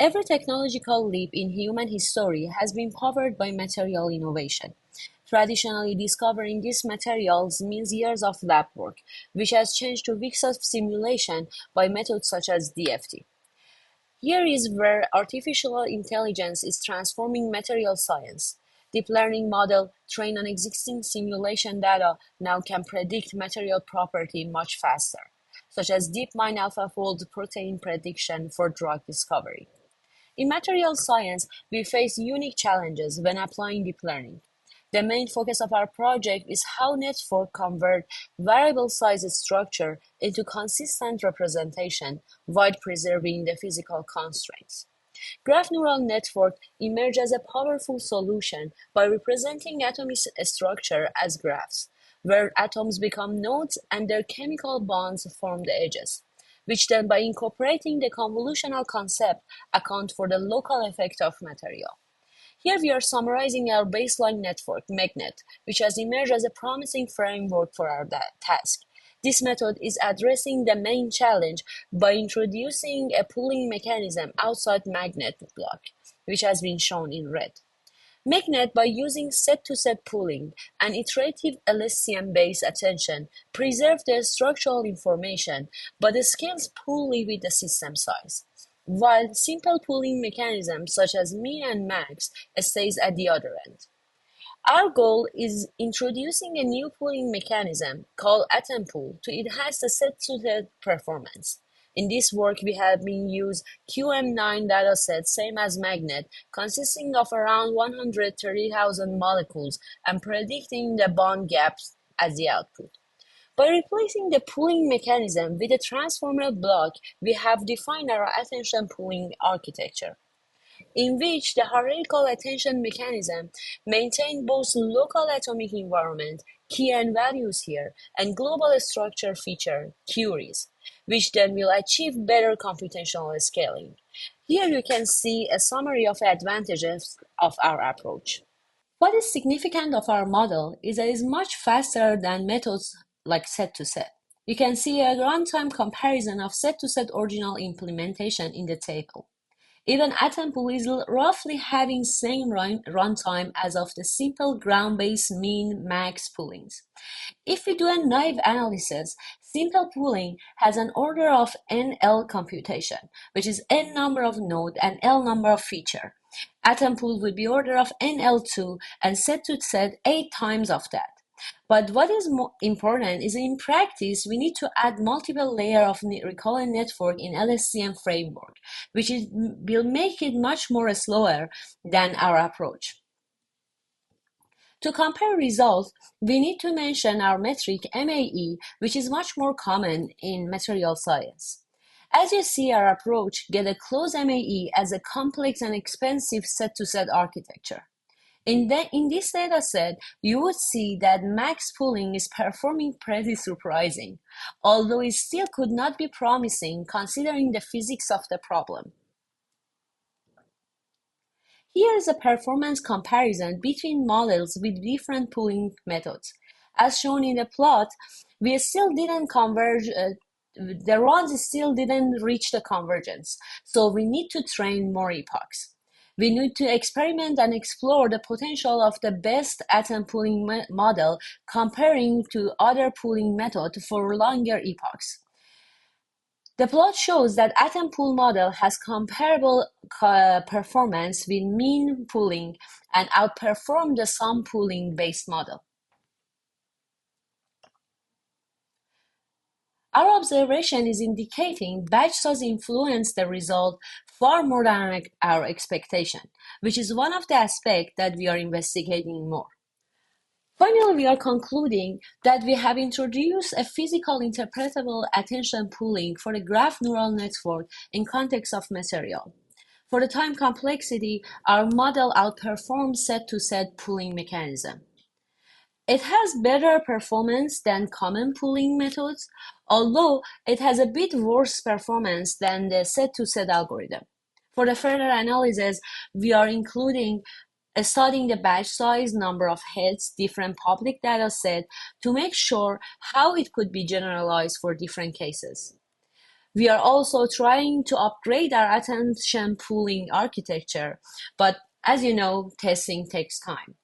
Every technological leap in human history has been powered by material innovation. Traditionally, discovering these materials means years of lab work, which has changed to weeks of simulation by methods such as DFT. Here is where artificial intelligence is transforming material science. Deep learning model trained on existing simulation data now can predict material property much faster, such as DeepMind AlphaFold protein prediction for drug discovery. In material science, we face unique challenges when applying deep learning. The main focus of our project is how networks convert variable size structure into consistent representation while preserving the physical constraints. Graph neural network emerge as a powerful solution by representing atomic structure as graphs, where atoms become nodes and their chemical bonds form the edges, which then by incorporating the convolutional concept account for the local effect of material. Here we are summarizing our baseline network, MagNet, which has emerged as a promising framework for our task. This method is addressing the main challenge by introducing a pooling mechanism outside magnet block, which has been shown in red. MagNet, by using set-to-set pooling and iterative LSTM-based attention, preserves the structural information but scales poorly with the system size, while simple pooling mechanisms such as min and max stays at the other end. Our goal is introducing a new pooling mechanism called AttenPool to enhance the set-to-set performance. In this work, we have been used QM9 dataset, same as magnet, consisting of around 130,000 molecules and predicting the bond gaps as the output. By replacing the pooling mechanism with a transformer block, we have defined our attention pooling architecture, in which the hierarchical attention mechanism maintains both local atomic environment, key and values here, and global structure feature, queries, which then will achieve better computational scaling. Here you can see a summary of advantages of our approach. What is significant of our model is that it is much faster than methods like set-to-set. You can see a runtime comparison of set-to-set original implementation in the table. Even AttenPool is roughly having same runtime as of the simple ground-based min-max poolings. If we do a naive analysis, simple pooling has an order of NL computation, which is n number of node and L number of feature. AttenPool would be order of NL2 and set to set 8 times of that. But what is more important is in practice, we need to add multiple layers of recurrent network in LSTM framework, which will make it much more slower than our approach. To compare results, we need to mention our metric MAE, which is much more common in material science. As you see, our approach gets a close MAE as a complex and expensive set-to-set architecture. In this dataset, you would see that max pooling is performing pretty surprising, although it still could not be promising considering the physics of the problem. Here is a performance comparison between models with different pooling methods. As shown in the plot, we still didn't converge, the runs still didn't reach the convergence, so we need to train more epochs. We need to experiment and explore the potential of the best atom pooling model comparing to other pooling methods for longer epochs. The plot shows that AttenPool model has comparable performance with mean pooling and outperformed the sum pooling based model. Our observation is indicating batch size influenced the result far more than our expectation, which is one of the aspects that we are investigating more. Finally, we are concluding that we have introduced a physical interpretable attention pooling for the graph neural network in context of material. For the time complexity, our model outperforms set-to-set pooling mechanism. It has better performance than common pooling methods, although it has a bit worse performance than the set-to-set algorithm. For the further analysis, we are including studying the batch size, number of heads, different public data set to make sure how it could be generalized for different cases. We are also trying to upgrade our attention pooling architecture, but as you know, testing takes time.